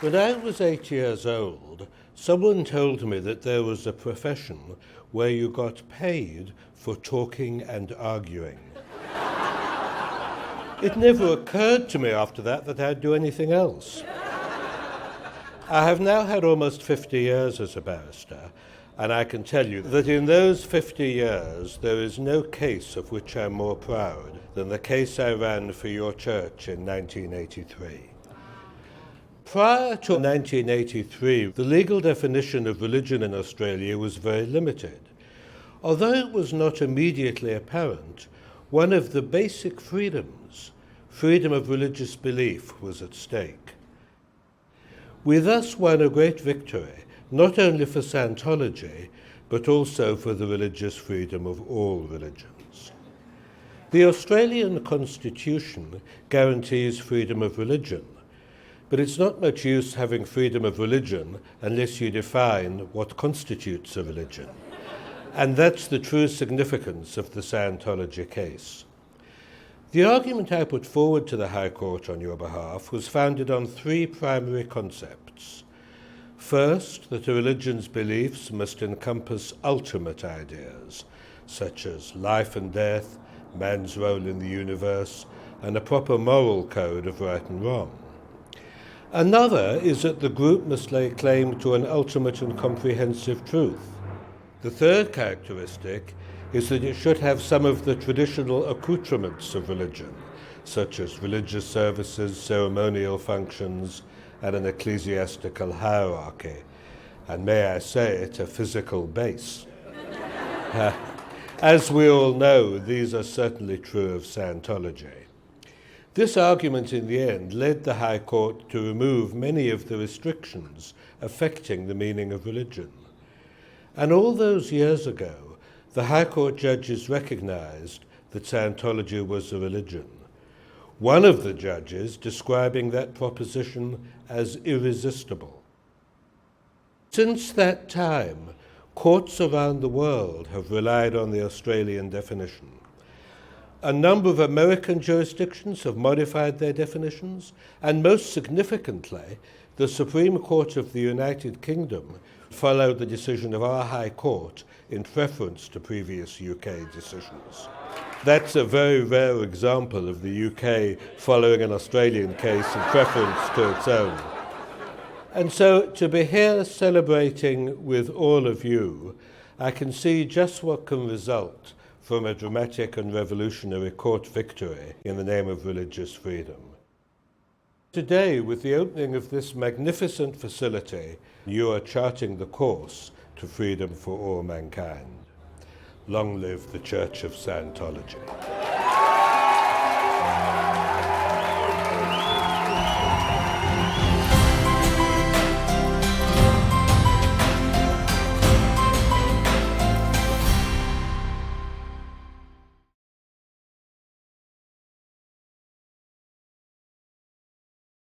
When I was 8 years old, someone told me that there was a profession where you got paid for talking and arguing. It never occurred to me after that I'd do anything else. I have now had almost 50 years as a barrister, and I can tell you that in those 50 years there is no case of which I'm more proud than the case I ran for your church in 1983. Prior to 1983, the legal definition of religion in Australia was very limited. Although it was not immediately apparent, one of the basic freedoms, freedom of religious belief, was at stake. We thus won a great victory, not only for Scientology, but also for the religious freedom of all religions. The Australian Constitution guarantees freedom of religion, but it's not much use having freedom of religion unless you define what constitutes a religion. And that's the true significance of the Scientology case. The argument I put forward to the High Court on your behalf was founded on three primary concepts. First, that a religion's beliefs must encompass ultimate ideas, such as life and death, man's role in the universe, and a proper moral code of right and wrong. Another is that the group must lay claim to an ultimate and comprehensive truth. The third characteristic is that it should have some of the traditional accoutrements of religion, such as religious services, ceremonial functions, and an ecclesiastical hierarchy, and may I say it, a physical base. As we all know, these are certainly true of Scientology. This argument in the end led the High Court to remove many of the restrictions affecting the meaning of religion. And all those years ago, the High Court judges recognized that Scientology was a religion. One of the judges describing that proposition as irresistible. Since that time, courts around the world have relied on the Australian definition. A number of American jurisdictions have modified their definitions, and most significantly, the Supreme Court of the United Kingdom followed the decision of our High Court in preference to previous UK decisions. That's a very rare example of the UK following an Australian case in preference to its own. And so to be here celebrating with all of you, I can see just what can result from a dramatic and revolutionary court victory in the name of religious freedom. Today, with the opening of this magnificent facility, you are charting the course to freedom for all mankind. Long live the Church of Scientology.